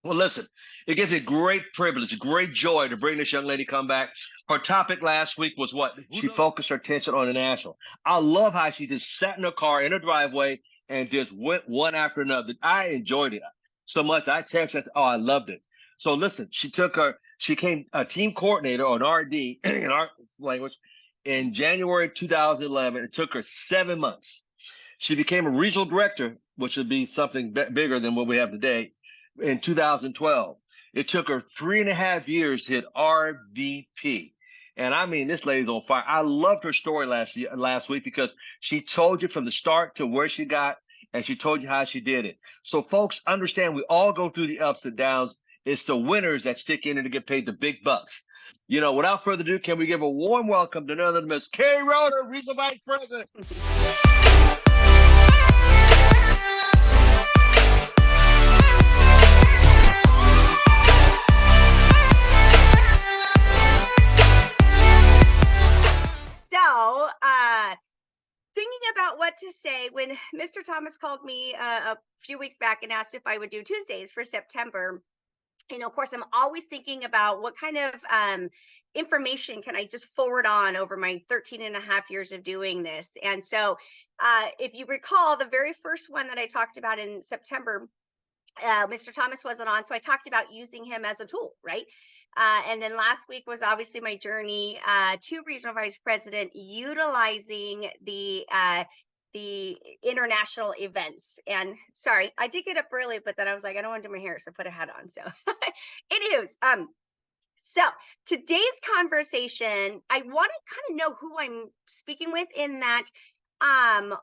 Well, listen, it gives me great privilege, great joy to bring this young lady come back. Her topic last week was what? She focused her attention on the national. I love how she just sat in her car in her driveway and just went one after another. I enjoyed it so much. I texted, I said, oh, I loved it. So listen, she came a team coordinator on RD in our language in January 2011. It took her 7 months. She became a regional director, which would be something bigger than what we have today, in 2012. It took her 3.5 years to hit RVP. And I mean, this lady's on fire. I loved her story last week because she told you from the start to where she got, and she told you how she did it. So, folks, understand we all go through the ups and downs. It's the winners that stick in it to get paid the big bucks. Without further ado, can we give a warm welcome to none other than Miss Keri Roeder, Regional Vice President. So, thinking about what to say when Mr. Thomas called me a few weeks back and asked if I would do Tuesdays for September. Of course, I'm always thinking about what kind of information can I just forward on over my 13 and a half years of doing this. And so, if you recall, the very first one that I talked about in September, Mr. Thomas wasn't on, so I talked about using him as a tool, right? And then last week was obviously my journey to regional vice president, utilizing the international events. And sorry, I did get up early, but then I was like, I don't want to do my hair, so put a hat on. So, anywho's, so today's conversation, I want to kind of know who I'm speaking with in that, on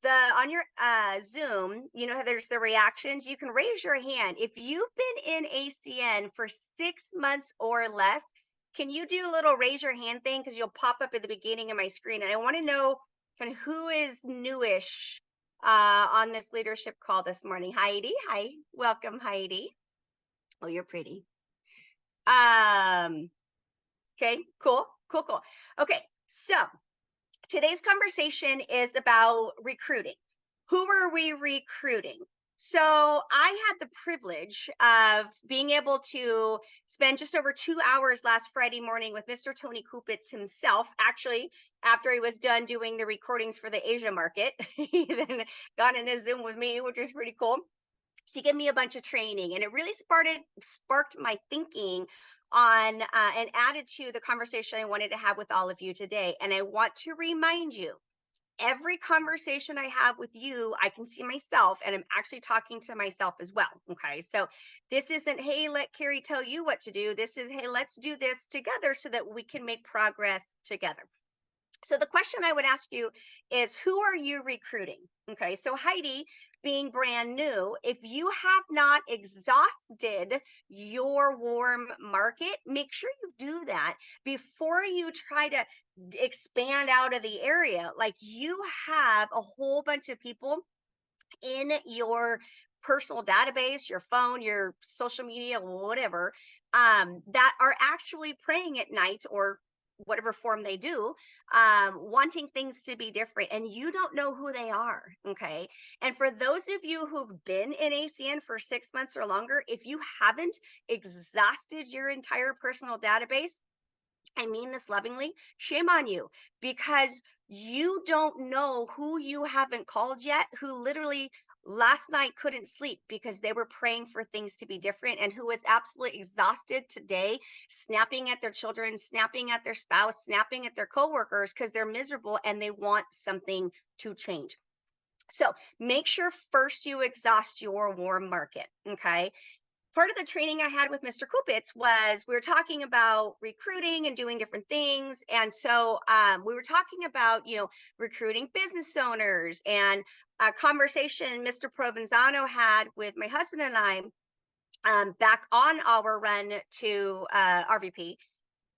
on your Zoom, how there's the reactions. You can raise your hand if you've been in ACN for 6 months or less. Can you do a little raise your hand thing, because you'll pop up at the beginning of my screen, and I want to know kind of who is newish on this leadership call this morning. Heidi, hi, welcome, Heidi. Oh, you're pretty. Okay, cool. Okay, so today's conversation is about recruiting. Who are we recruiting? So I had the privilege of being able to spend just over 2 hours last Friday morning with Mr. Tony Kupitz himself. Actually, after he was done doing the recordings for the Asia market, he then got in a Zoom with me, which was pretty cool. She gave me a bunch of training, and it really sparked my thinking on and added to the conversation I wanted to have with all of you today. And I want to remind you, every conversation I have with you, I can see myself, and I'm actually talking to myself as well. Okay. So this isn't, hey, let Keri tell you what to do. This is, hey, let's do this together so that we can make progress together. So the question I would ask you is, who are you recruiting? Okay, so Heidi, being brand new, if you have not exhausted your warm market, make sure you do that before you try to expand out of the area. Like, you have a whole bunch of people in your personal database, your phone, your social media, whatever, that are actually praying at night, or whatever form they do, wanting things to be different, and you don't know who they are. Okay. And for those of you who've been in ACN for 6 months or longer, if you haven't exhausted your entire personal database, I mean this lovingly, shame on you, because you don't know who you haven't called yet, who literally last night couldn't sleep because they were praying for things to be different, and who is absolutely exhausted today, snapping at their children, snapping at their spouse, snapping at their coworkers because they're miserable and they want something to change. So make sure first you exhaust your warm market. Okay. Part of the training I had with Mr. Kupitz was, we were talking about recruiting and doing different things. And so we were talking about, recruiting business owners, and a conversation Mr. Provenzano had with my husband and I back on our run to RVP.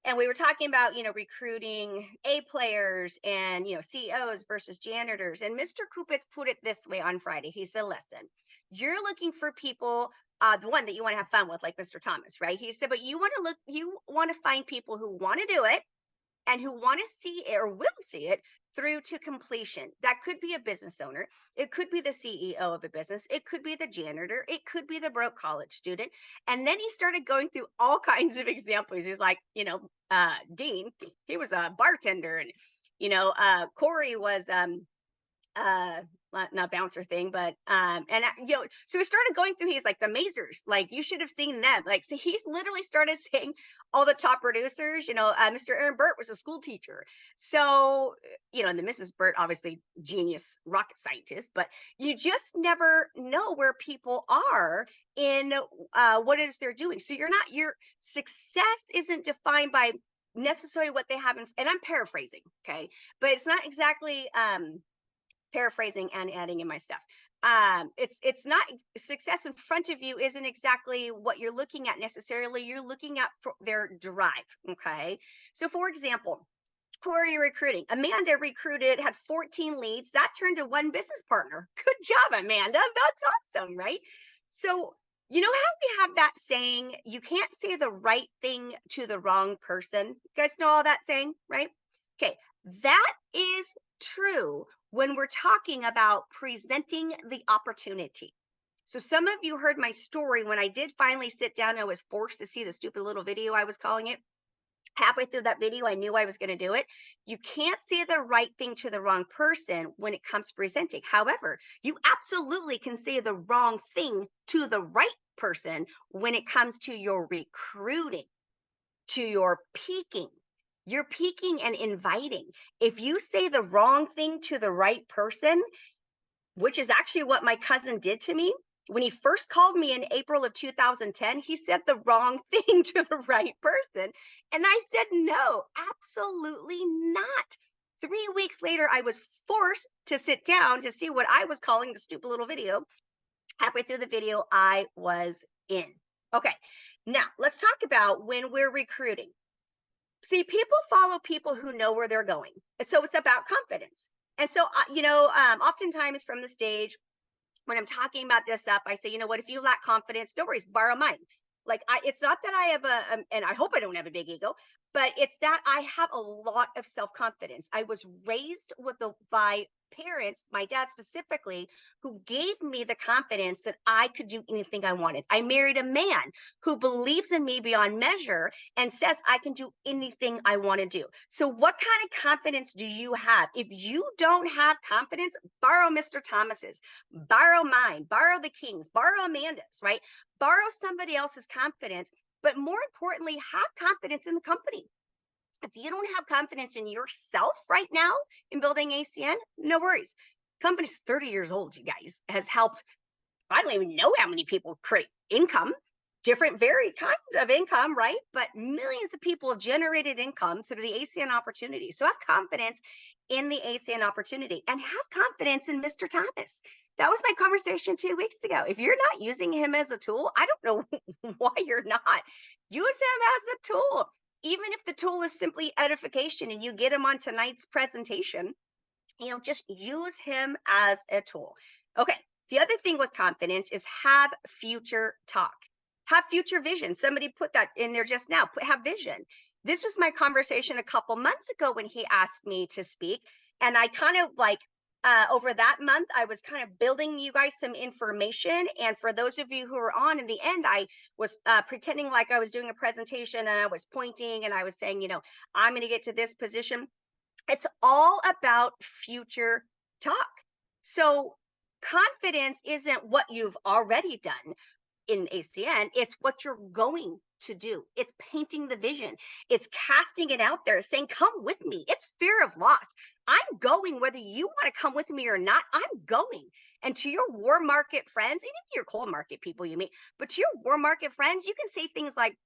And we were talking about, recruiting A players and, CEOs versus janitors. And Mr. Kupitz put it this way on Friday. He said, listen, you're looking for people, the one that you want to have fun with, like Mr. Thomas, right? He said, but you want to find people who want to do it and who want to see it or will see it through to completion. That could be a business owner. It could be the CEO of a business. It could be the janitor. It could be the broke college student. And then he started going through all kinds of examples. He's like, Dean, he was a bartender, and Corey was not bouncer thing, but so we started going through. He's like, the Mazers, like, you should have seen them. Like, so he's literally started saying all the top producers. Mr. Aaron Burt was a school teacher, so and the Mrs. Burt, obviously genius rocket scientist. But you just never know where people are in what it is they're doing. So your success isn't defined by necessarily what they have and I'm paraphrasing, okay, but it's not exactly paraphrasing and adding in my stuff. It's not success in front of you isn't exactly what you're looking at necessarily. You're looking at their drive. Okay. So for example, who are you recruiting? Amanda had 14 leads. That turned to one business partner. Good job, Amanda. That's awesome, right? So you know how we have that saying, you can't say the right thing to the wrong person. You guys know all that saying, right? Okay. That is true when we're talking about presenting the opportunity. So some of you heard my story when I did finally sit down. I was forced to see the stupid little video, I was calling it. Halfway through that video, I knew I was going to do it. You can't say the right thing to the wrong person when it comes to presenting. However, you absolutely can say the wrong thing to the right person when it comes to your recruiting, to your peaking. You're peaking and inviting. If you say the wrong thing to the right person, which is actually what my cousin did to me, when he first called me in April of 2010, he said the wrong thing to the right person. And I said, no, absolutely not. 3 weeks later, I was forced to sit down to see what I was calling the stupid little video. Halfway through the video, I was in. Okay, now let's talk about when we're recruiting. See, people follow people who know where they're going. So it's about confidence. And so, oftentimes from the stage, when I'm talking about this up, I say, you know what, if you lack confidence, no worries, borrow mine. Like, it's not that I have and I hope I don't have a big ego, but it's that I have a lot of self-confidence. I was raised by parents, my dad specifically, who gave me the confidence that I could do anything I wanted. I married a man who believes in me beyond measure and says I can do anything I want to do. So what kind of confidence do you have? If you don't have confidence, borrow Mr. Thomas's, borrow mine, borrow the King's, borrow Amanda's, right? Borrow somebody else's confidence, but more importantly, have confidence in the company. If you don't have confidence in yourself right now in building ACN, no worries. Company's 30 years old, you guys, has helped. I don't even know how many people create income, different, varied kinds of income, right? But millions of people have generated income through the ACN opportunity. So have confidence in the ACN opportunity and have confidence in Mr. Thomas. That was my conversation 2 weeks ago. If you're not using him as a tool, I don't know why you're not. Use him as a tool. Even if the tool is simply edification and you get him on tonight's presentation, just use him as a tool. Okay. The other thing with confidence is have future talk, have future vision. Somebody put that in there just now, have vision. This was my conversation a couple months ago when he asked me to speak. And I kind of over that month, I was kind of building you guys some information. And for those of you who are on in the end, I was pretending like I was doing a presentation and I was pointing and I was saying, I'm going to get to this position. It's all about future talk. So confidence isn't what you've already done in ACN. It's what you're going to do. It's painting the vision. It's casting it out there, saying, come with me. It's fear of loss. I'm going whether you want to come with me or not. I'm going. And to your war market friends, even your cold market people you meet, but to your war market friends, you can say things like,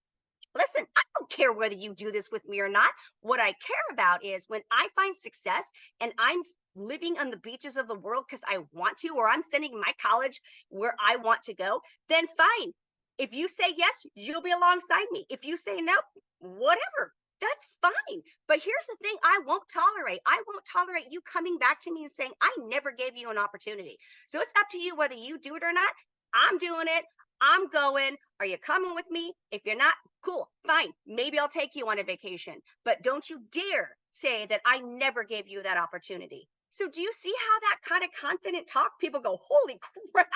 listen, I don't care whether you do this with me or not. What I care about is when I find success and I'm living on the beaches of the world because I want to, or I'm sending my college where I want to go, then fine. If you say yes, you'll be alongside me. If you say no, whatever, that's fine. But here's the thing I won't tolerate. I won't tolerate you coming back to me and saying, I never gave you an opportunity. So it's up to you whether you do it or not. I'm doing it. I'm going. Are you coming with me? If you're not, cool, fine. Maybe I'll take you on a vacation. But don't you dare say that I never gave you that opportunity. So do you see how that kind of confident talk, people go, holy crap.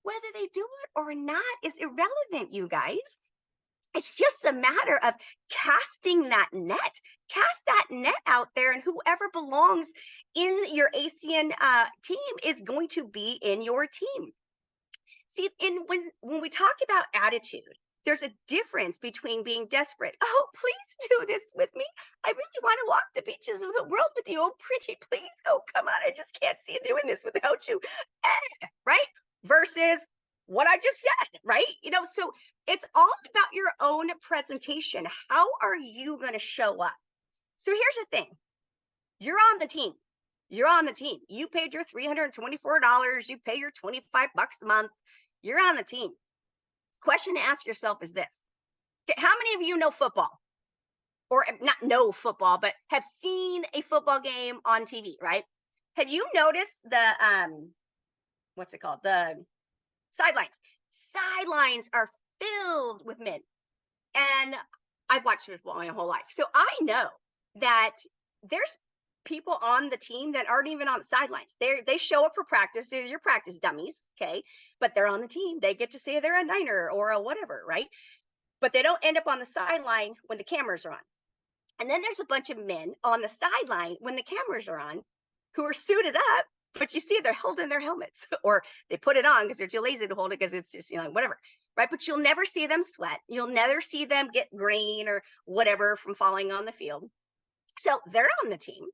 Whether they do it or not is irrelevant, you guys. It's just a matter of casting that net. Cast that net out there, and whoever belongs in your ACN team is going to be in your team. See, when we talk about attitude, there's a difference between being desperate. Oh, please do this with me. I really want to walk the beaches of the world with you. Oh, pretty, please. Oh, come on. I just can't see doing this without you. Right? Versus what I just said, right? So it's all about your own presentation. How are you going to show up? So here's the thing. You're on the team. You're on the team. You paid your $324. You pay your $25 a month. You're on the team. Question to ask yourself is this. How many of you know football? Or not know football, but have seen a football game on TV, right? Have you noticed the, what's it called? The sidelines. Sidelines are filled with men. And I've watched football my whole life. So I know that there's people on the team that aren't even on the sidelines. They show up for practice. They're your practice dummies, okay? But they're on the team. They get to say they're a Niner or a whatever, right? But they don't end up on the sideline when the cameras are on. And then there's a bunch of men on the sideline when the cameras are on who are suited up, but you see they're holding their helmets or they put it on because they're too lazy to hold it because it's just, whatever, right? But you'll never see them sweat. You'll never see them get green or whatever from falling on the field. So they're on the team.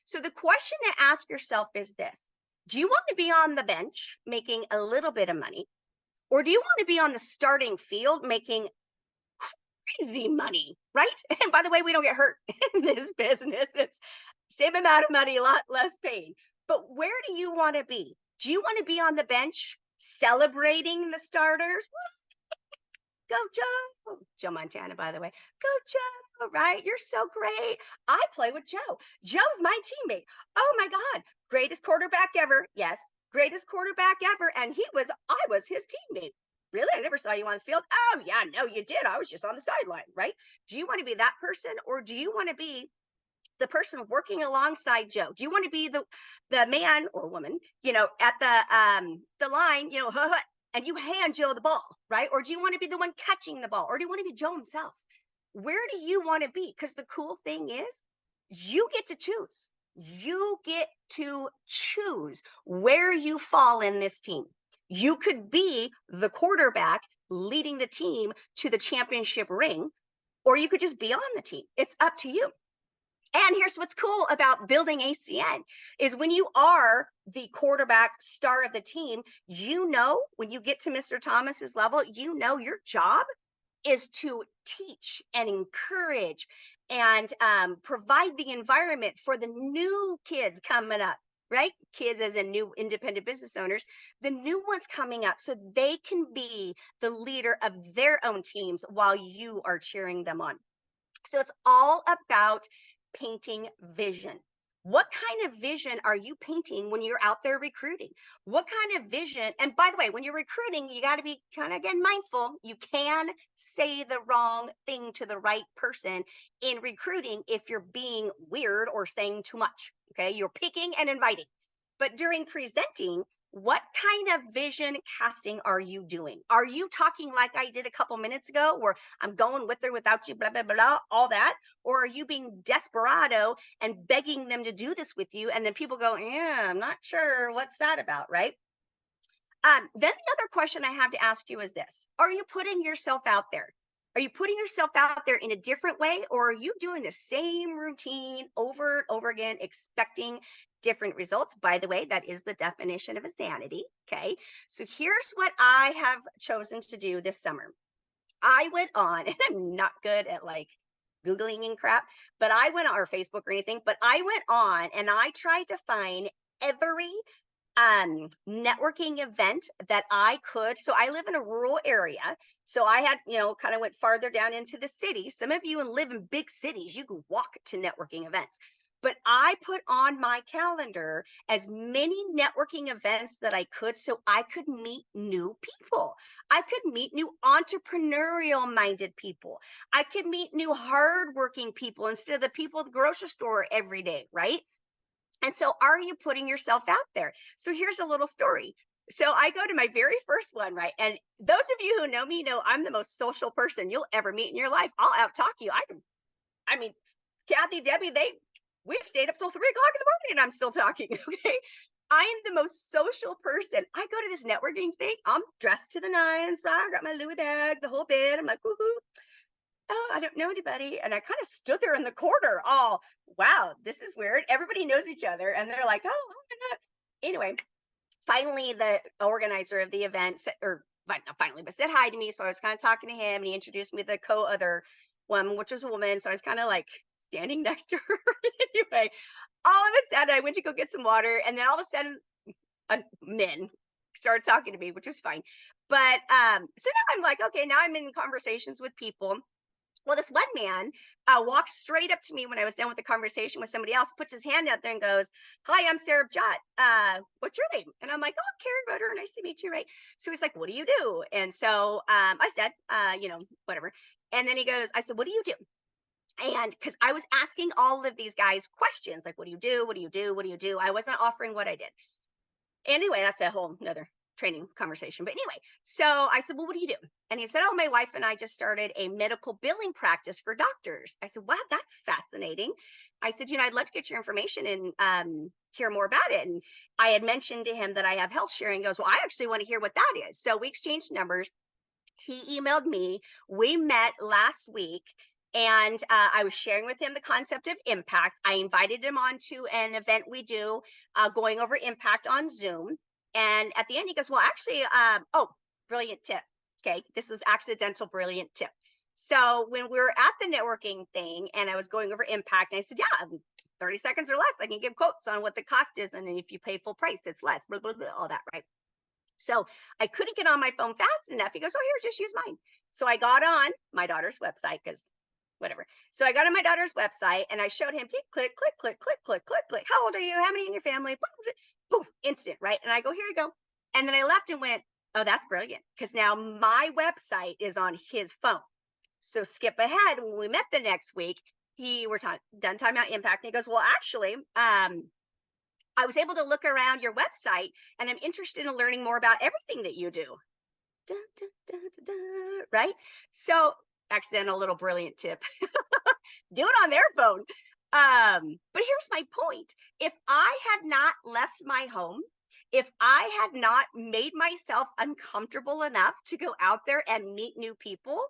So the question to ask yourself is this. Do you want to be on the bench making a little bit of money? Or do you want to be on the starting field making crazy money, right? And by the way, we don't get hurt in this business. It's same amount of money, a lot less pain. But where do you want to be? Do you want to be on the bench celebrating the starters? Go, Joe. Joe Montana, by the way. Go, Joe, right? You're so great. I play with Joe. Joe's my teammate. Oh my God. Greatest quarterback ever. Yes. Greatest quarterback ever. And I was his teammate. Really? I never saw you on the field. Oh yeah, no, you did. I was just on the sideline, right? Do you want to be that person, or do you want to be the person working alongside Joe? Do you want to be the man or woman, at the line, and you hand Joe the ball, right? Or do you want to be the one catching the ball? Or do you want to be Joe himself? Where do you want to be? Because the cool thing is you get to choose. You get to choose where you fall in this team. You could be the quarterback leading the team to the championship ring, or you could just be on the team. It's up to you. And here's what's cool about building ACN is when you are the quarterback star of the team, when you get to Mr. Thomas's level, your job is to teach and encourage and provide the environment for the new kids coming up, right? Kids as in new independent business owners, the new ones coming up so they can be the leader of their own teams while you are cheering them on. So it's all about painting vision. What kind of vision are you painting when you're out there recruiting? What kind of vision? And by the way, when you're recruiting, you got to be kind of, again, mindful. You can say the wrong thing to the right person in recruiting if you're being weird or saying too much. Okay. You're picking and inviting. But during presenting, what kind of vision casting are you doing? Are you talking like I did a couple minutes ago, where I'm going with or without you, blah, blah, blah, all that? Or are you being desperado and begging them to do this with you? And then people go, yeah, I'm not sure what's that about, right? Then the other question I have to ask you is this. Are you putting yourself out there? Are you putting yourself out there in a different way, or are you doing the same routine over and over again, expecting different results? By the way, that is the definition of insanity. Okay. So here's what I have chosen to do this summer. I went on, and I'm not good at Googling and crap, but I went on, or Facebook or anything, but I went on and I tried to find every networking event that I could. So I live in a rural area. So I had, kind of went farther down into the city. Some of you live in big cities, you can walk to networking events. But I put on my calendar as many networking events that I could so I could meet new people. I could meet new entrepreneurial minded people. I could meet new hardworking people instead of the people at the grocery store every day, right? And so, are you putting yourself out there? So, here's a little story. So, I go to my very first one, right? And those of you who know me know I'm the most social person you'll ever meet in your life. I'll out talk you. I mean, Kathy, Debbie, we've stayed up till 3 o'clock in the morning and I'm still talking. Okay. I am the most social person. I go to this networking thing. I'm dressed to the nines, but I got my Louis bag, the whole bit. I'm like, woohoo. Oh, I don't know anybody. And I kind of stood there in the corner. Oh, wow, this is weird. Everybody knows each other. And they're like, oh, anyway, finally, the organizer of the event said, or not finally, but said hi to me. So I was kind of talking to him and he introduced me to the other one, which was a woman. So I was kind of like standing next to her. Anyway, all of a sudden I went to go get some water. And then all of a sudden, men started talking to me, which was fine. But so now I'm like, okay, now I'm in conversations with people. Well, this one man walked straight up to me when I was done with the conversation with somebody else, puts his hand out there and goes, hi, I'm Sarah Jot. What's your name? And I'm like, oh, I'm Keri Roeder. Nice to meet you. Right. So he's like, what do you do? And so I said, whatever. And then he goes, I said, what do you do? And because I was asking all of these guys questions, like, what do you do? What do you do? What do you do? I wasn't offering what I did. Anyway, that's a whole nother training conversation. But anyway, so I said, well, what do you do? And he said, oh, my wife and I just started a medical billing practice for doctors. I said, wow, that's fascinating. I said, I'd love to get your information and hear more about it. And I had mentioned to him that I have health sharing. He goes, well, I actually want to hear what that is. So we exchanged numbers. He emailed me. We met last week. And I was sharing with him the concept of impact. I invited him on to an event we do going over impact on Zoom. And at the end, he goes, well, actually, brilliant tip. Okay. This was accidental, brilliant tip. So when we were at the networking thing and I was going over impact, I said, yeah, 30 seconds or less, I can give quotes on what the cost is. And then if you pay full price, it's less, blah, blah, blah, all that. Right. So I couldn't get on my phone fast enough. He goes, oh, here, just use mine. So I got on my daughter's website because whatever. So I got on my daughter's website and I showed him, click, click, click, click, click, click, click. How old are you? How many in your family? Boom, instant, right? And I go, here you go. And then I left and went, oh, that's brilliant. Because now my website is on his phone. So skip ahead. When we met the next week, we're done talking about impact. And he goes, well, actually, I was able to look around your website and I'm interested in learning more about everything that you do. Dun, dun, dun, dun, dun, right? So accidental little brilliant tip. Do it on their phone. But here's my point. If I had not left my home, if I had not made myself uncomfortable enough to go out there and meet new people,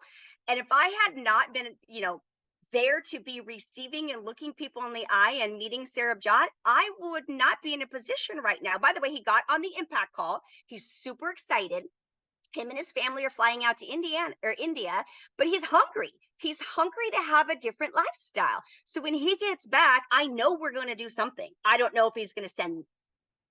and if I had not been, there to be receiving and looking people in the eye and meeting Sarah Jot, I would not be in a position right now. By the way, he got on the impact call. He's super excited. Him and his family are flying out to India, but he's hungry. He's hungry to have a different lifestyle. So when he gets back, I know we're going to do something. I don't know if he's going to send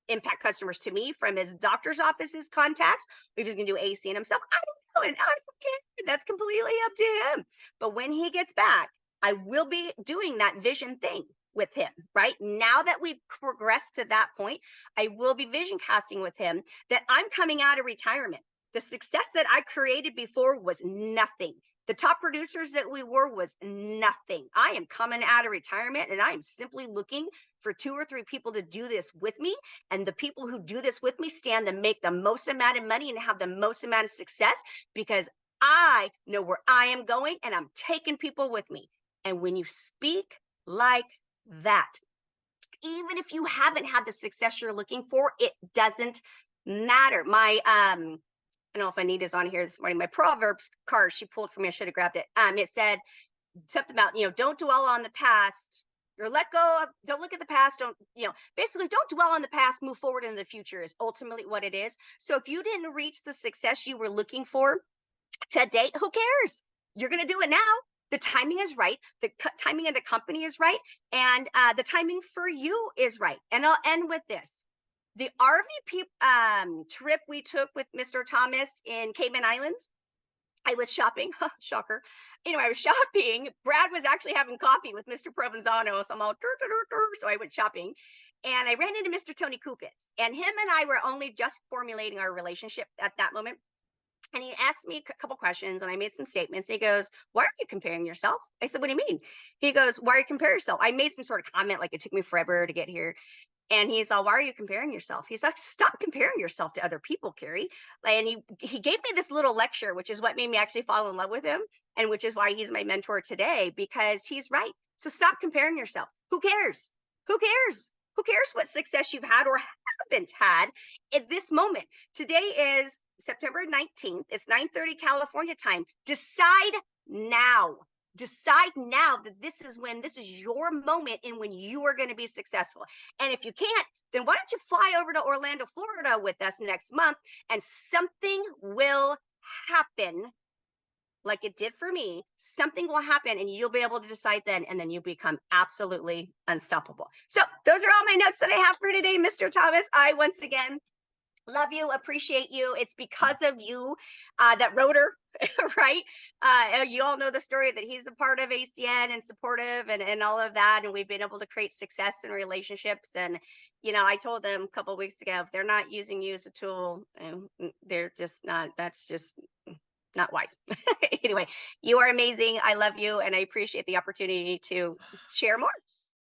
impact customers to me from his doctor's office's contacts, or if he's going to do AC and himself. I don't know. And I don't care. That's completely up to him. But when he gets back, I will be doing that vision thing with him, right? Now that we've progressed to that point, I will be vision casting with him that I'm coming out of retirement. The success that I created before was nothing. The top producers that we were was nothing. I am coming out of retirement and I am simply looking for 2 or 3 people to do this with me. And the people who do this with me stand to make the most amount of money and have the most amount of success because I know where I am going and I'm taking people with me. And when you speak like that, even if you haven't had the success you're looking for, it doesn't matter. I don't know if Anita's on here this morning. My Proverbs card she pulled for me. I should have grabbed it. It said something about, don't dwell on the past or don't look at the past. Basically don't dwell on the past, move forward in the future is ultimately what it is. So if you didn't reach the success you were looking for to date, who cares? You're going to do it now. The timing is right. The timing of the company is right. And the timing for you is right. And I'll end with this. The RVP trip we took with Mr. Thomas in Cayman Islands, I was shopping, shocker. I was shopping. Brad was actually having coffee with Mr. Provenzano. So I'm all, "Dur, dur, dur, dur." So I went shopping and I ran into Mr. Tony Kupitz. And him and I were only just formulating our relationship at that moment. And he asked me a couple questions and I made some statements. He goes, "Why are you comparing yourself?" I said, "What do you mean?" He goes, "Why are you comparing yourself?" I made some sort of comment like it took me forever to get here. And he's all, "Why are you comparing yourself?" He's like, "Stop comparing yourself to other people, Keri." And he gave me this little lecture, which is what made me actually fall in love with him, and which is why he's my mentor today, because he's right. So stop comparing yourself. Who cares? Who cares? Who cares what success you've had or haven't had at this moment? Today is September 19th. It's 9:30 California time. Decide now. Decide now that this is your moment and when you are going to be successful. And if you can't, then why don't you fly over to Orlando, Florida with us next month and something will happen like it did for me. Something will happen and you'll be able to decide then, and then you become absolutely unstoppable. So, those are all my notes that I have for today, Mr. Thomas. I once again love you, appreciate you. It's because of you that Roeder, right? You all know the story that he's a part of ACN and supportive and all of that. And we've been able to create success in relationships. And, I told them a couple of weeks ago, if they're not using you as a tool, they're just not, that's just not wise. Anyway, you are amazing. I love you. And I appreciate the opportunity to share more.